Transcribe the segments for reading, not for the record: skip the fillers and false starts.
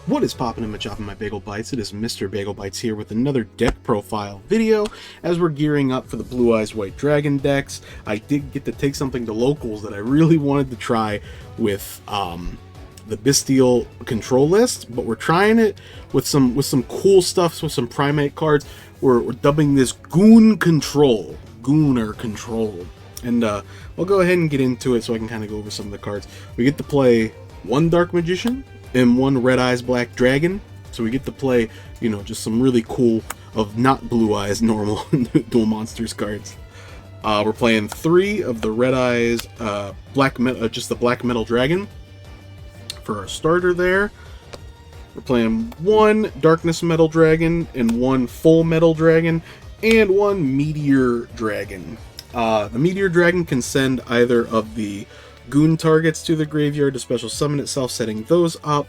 What is poppin' in my chopping my Bagel Bites? It is Mr. Bagel Bites here with another deck profile video. As we're gearing up for the Blue Eyes White Dragon decks, I did get to take something to locals that I really wanted to try with the Bystial control list, but we're trying it with some cool stuff, with some Primate cards. We're dubbing this GOON control, Gooner control, and we'll go ahead and get into it so I can kind of go over some of the cards. We get to play one Dark Magician and one Red Eyes Black Dragon, so we get to play, you know, just some really cool of not Blue Eyes normal dual monsters cards. We're playing 3 of the Red Eyes just the Black Metal Dragon for our starter there. We're playing 1 Darkness Metal Dragon and 1 Full Metal Dragon and 1 Meteor Dragon. The Meteor Dragon can send either of the GOON targets to the graveyard to special summon itself, setting those up.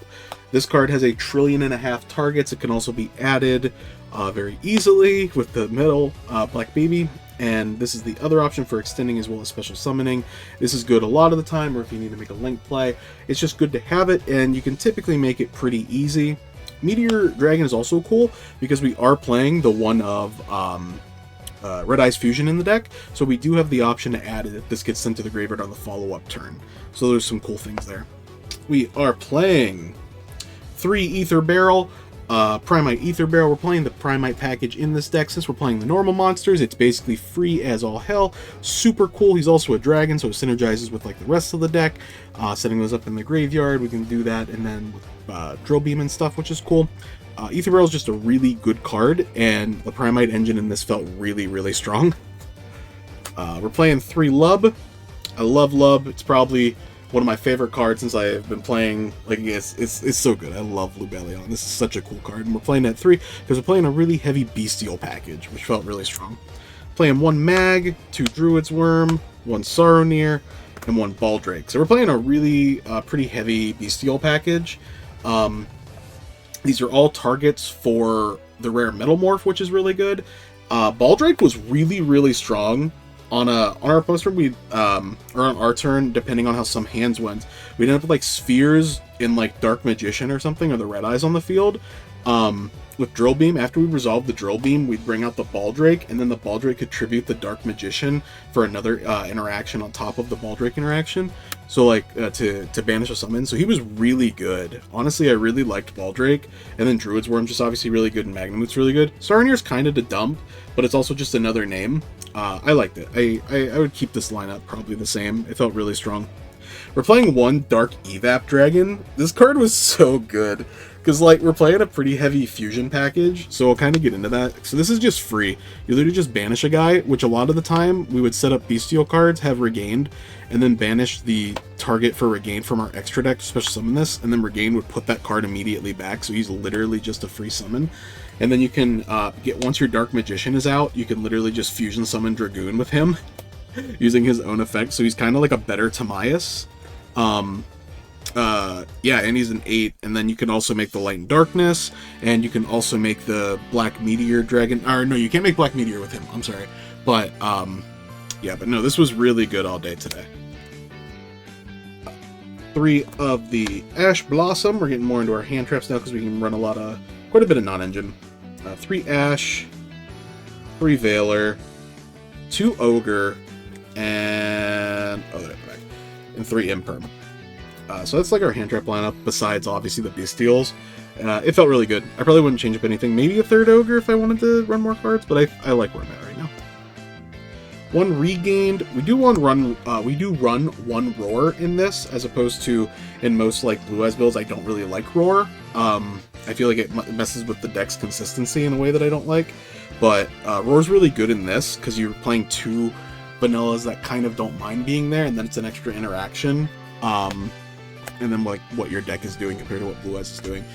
This card has 1.5 trillion targets. It can also be added very easily with the metal Black Baby, and this is the other option for extending as well as special summoning. This is good a lot of the time, or if you need to make a link play, it's just good to have it, and you can typically make it pretty easy. Meteor Dragon is also cool because we are playing the one of Red Eyes Fusion in the deck, so we do have the option to add it if this gets sent to the graveyard on the follow-up turn. So there's some cool things there. We are playing 3 Ether Barrel, Primite Ether Barrel. We're playing the Primite package in this deck. Since we're playing the normal monsters, it's basically free as all hell. Super cool. He's also a dragon, so it synergizes with like the rest of the deck. Setting those up in the graveyard, we can do that, and then with Drill Beam and stuff, which is cool. Ether Barrel is just a really good card, and the Primite engine in this felt really, really strong. We're playing 3 Lub. I love Lub. It's probably one of my favorite cards since I've been playing. Like, it's so good. I love Lubellion. This is such a cool card, and we're playing at 3 because we're playing a really heavy Bestial package, which felt really strong. Playing 1 Mag, 2 Druid's Worm, 1 Sorrowneer, and 1 Baldrake. So we're playing a really pretty heavy Bestial package. These are all targets for the rare Metal Morph, which is really good. Baldrake was really, really strong on our opponent's turn. Or on our turn, depending on how some hands went, we'd end up with like spheres in like Dark Magician or something, or the Red Eyes on the field. With Drill Beam, after we resolve the Drill Beam, we'd bring out the Baldrake, and then the Baldrake could tribute the Dark Magician for another interaction on top of the Baldrake interaction. So like to banish a summon. So he was really good. Honestly, I really liked Baldrake, and then Druid's Worm's just obviously really good, and Magnamoot's really good. Sorrowneer's kind of to dump, but it's also just another name. I liked it. I would keep this lineup probably the same. It felt really strong. We're playing 1 Dark Evap Dragon. This card was so good because like we're playing a pretty heavy fusion package, so I'll kind of get into that. So this is just free. You literally just banish a guy, which a lot of the time we would set up Bestial cards, have Regained, and then banish the target for Regained from our extra deck to special summon this, and then Regained would put that card immediately back, so he's literally just a free summon. And then you can once your Dark Magician is out, you can literally just fusion summon Dragoon with him using his own effect, so he's kind of like a better Timaeus. Yeah, and he's an 8, and then you can also make the Light and Darkness, and you can also make the Black Meteor Dragon, or no, you can't make Black Meteor with him, I'm sorry, but, yeah, but no, this was really good all day today. 3 of the Ash Blossom. We're getting more into our hand traps now because we can run quite a bit of non-engine. 3 Ash, 3 Veiler, 2 Ogre, and 3 Imperm. So that's like our hand trap lineup, besides obviously the Bystials. It felt really good. I probably wouldn't change up anything. Maybe a 3rd Ogre if I wanted to run more cards, but I like where I'm at right now. 1 Regained. We do run 1 Roar in this, as opposed to in most like Blue Eyes builds. I don't really like Roar. I feel like it messes with the deck's consistency in a way that I don't like. But Roar's really good in this because you're playing 2 vanillas that kind of don't mind being there, and then it's an extra interaction. And then like what your deck is doing compared to what Blue Eyes is doing.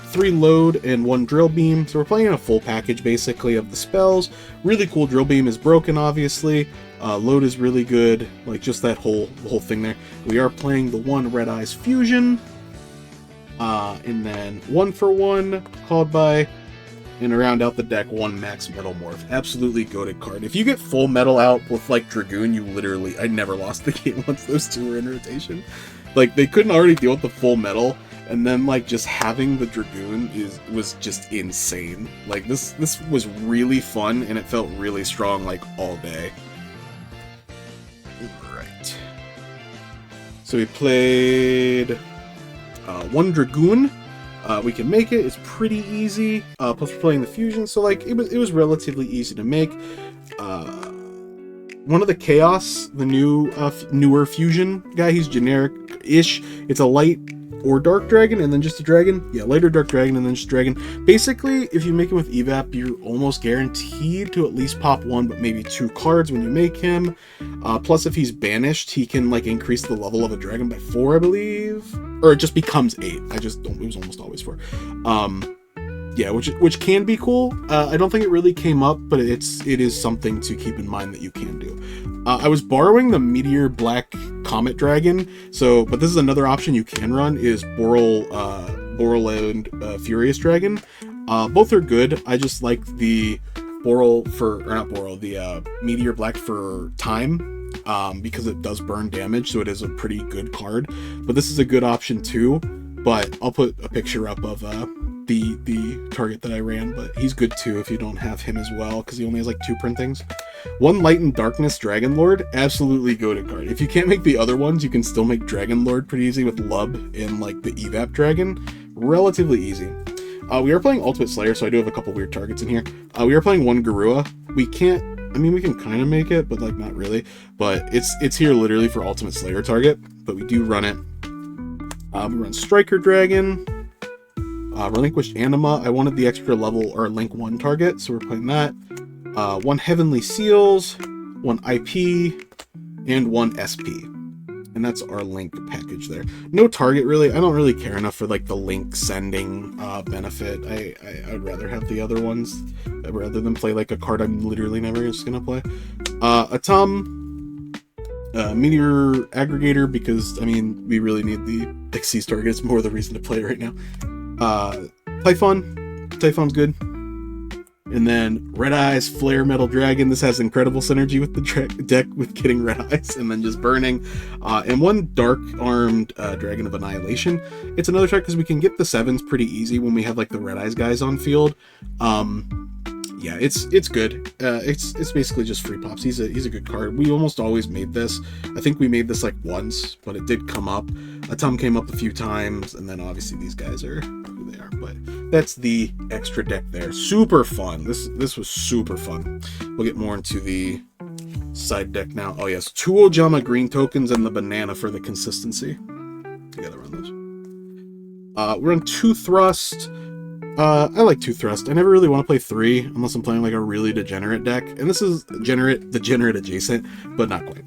3 Load and 1 Drill Beam. So we're playing a full package basically of the spells. Really cool. Drill Beam is broken, obviously. Load is really good. Like just that whole thing there. We are playing the 1 Red Eyes Fusion. And then 1 for 1 called by, and round out the deck 1 Max Metal Morph. Absolutely goated card. If you get full metal out with like Dragoon, you literally, I never lost the game once those 2 were in rotation. Like they couldn't already deal with the full metal, And then like just having the Dragoon was just insane. Like this was really fun, and it felt really strong like all day. Right. So we played one Dragoon. We can make it. It's pretty easy. Plus we're playing the fusion, so like it was relatively easy to make. One of the Chaos, the newer fusion guy, he's generic-ish. It's a light or dark dragon, and then just a dragon. Yeah, light or dark dragon, and then just a dragon. Basically, if you make it with evap, you're almost guaranteed to at least pop one, but maybe 2 cards when you make him. Plus, if he's banished, he can like increase the level of a dragon by 4, I believe, or it just becomes 8. I just don't. It was almost always 4. Yeah, which can be cool. I don't think it really came up, but it is something to keep in mind that you can do. I was borrowing the Meteor Black Comet Dragon, but this is another option you can run, is Boral and Furious Dragon. Both are good. I just like the the Meteor Black for time, because it does burn damage, so it is a pretty good card. But this is a good option too. But I'll put a picture up of the target that I ran, but he's good too if you don't have him as well, because he only has like 2 printings. One Light and Darkness Dragon Lord, absolutely goated card. If you can't make the other ones, you can still make Dragon Lord pretty easy with Lub and like the Evap Dragon. Relatively easy. We are playing Ultimate Slayer, so I do have a couple weird targets in here. We are playing one Garua. We can kind of make it, but like not really. But it's here literally for Ultimate Slayer target, but we do run it. We run Striker Dragon. Relinquished Anima. I wanted the extra level or Link 1 target, so we're playing that. 1 Heavenly Seals, 1 IP, and 1 SP. And that's our Link package there. No target, really. I don't really care enough for like the Link sending benefit. I'd rather have the other ones rather than play like a card I'm literally never just gonna play. Atom, Meteor Aggregator, because I mean we really need the Xyz target. It's more the reason to play right now. Typhon's good. And then Red Eyes Flare Metal Dragon. This has incredible synergy with the deck with getting Red Eyes and then just burning. And 1 Dark Armed Dragon of Annihilation. It's another trick because we can get the 7s pretty easy when we have like the Red Eyes guys on field. Yeah, it's good. It's basically just free pops. He's a good card. We almost always made this. I think we made this like once, but it did come up. Atom came up a few times, and then obviously these guys are who they are. But that's the extra deck there. Super fun. This was super fun. We'll get more into the side deck now. Oh yes, 2 Ojama green tokens and the banana for the consistency. Together run those. We're on 2 Thrust. I like 2 Thrust. I never really want to play 3 unless I'm playing like a really degenerate deck. And this is degenerate adjacent, but not quite.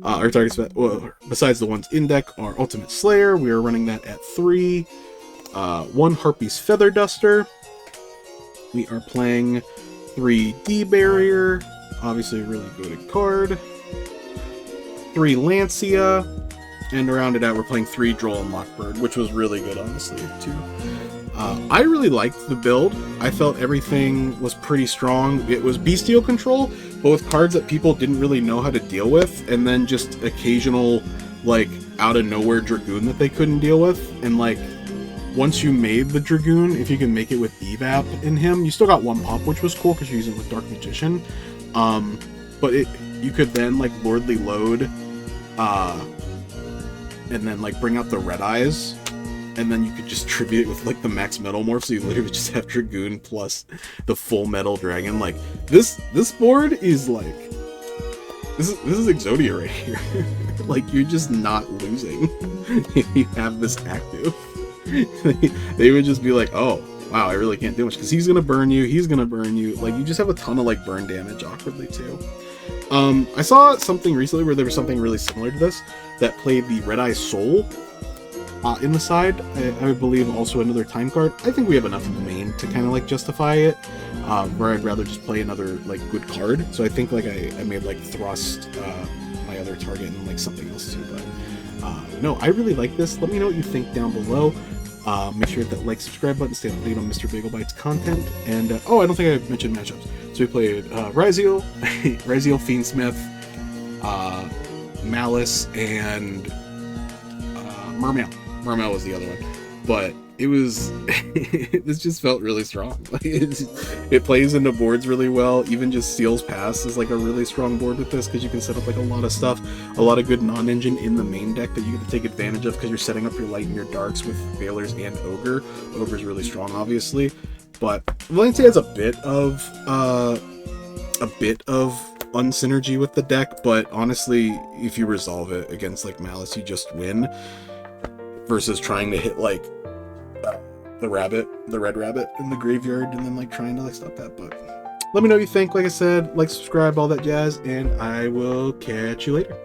Our targets, besides the ones in deck, are Ultimate Slayer. We are running that at 3. 1 Harpy's Feather Duster. We are playing 3 D-Barrier. Obviously a really good card. 3 Lancia. And to round it out, we're playing 3 Droll and Lockbird, which was really good, honestly, too. I really liked the build. I felt everything was pretty strong. It was bestial control, but with cards that people didn't really know how to deal with, and then just occasional, like, out-of-nowhere Dragoon that they couldn't deal with. And, like, once you made the Dragoon, if you can make it with Evap in him, you still got 1 pop, which was cool because you're using it with Dark Magician. But you could then, like, Lordly Load, and then, like, bring out the Red Eyes, and then you could just tribute it with like the max metal morph, so you literally just have Dragoon plus the full metal dragon. Like this board is like this is Exodia right here. Like you're just not losing if you have this active. They would just be like, oh wow, I really can't do much because he's gonna burn you, like you just have a ton of like burn damage awkwardly too. I saw something recently where there was something really similar to this that played the Red Eye Soul in the side. I would believe also another time card. I think we have enough in the main to kind of like justify it, where I'd rather just play another like good card. So I think like I made like Thrust my other target and like something else too. But no, I really like this. Let me know what you think down below. Make sure to hit that like, subscribe button, stay up to date on Mr. Bagel Bites content. And oh, I don't think I mentioned matchups. So we played Ryziel, Fiendsmith, Malice, and Mermail. Marmel was the other one. But it was, this just felt really strong. Like it plays into boards really well. Even just Seal's Pass is like a really strong board with this, because you can set up like a lot of stuff, a lot of good non-engine in the main deck that you get to take advantage of, because you're setting up your light and your darks with Veilers and Ogre. Ogre's really strong, obviously, but Valencia has a bit of unsynergy with the deck, but honestly, if you resolve it against like Malice, you just win, versus trying to hit like the red rabbit in the graveyard and then like trying to like stop that. But let me know what you think. Like I said, like, subscribe, all that jazz, and I will catch you later.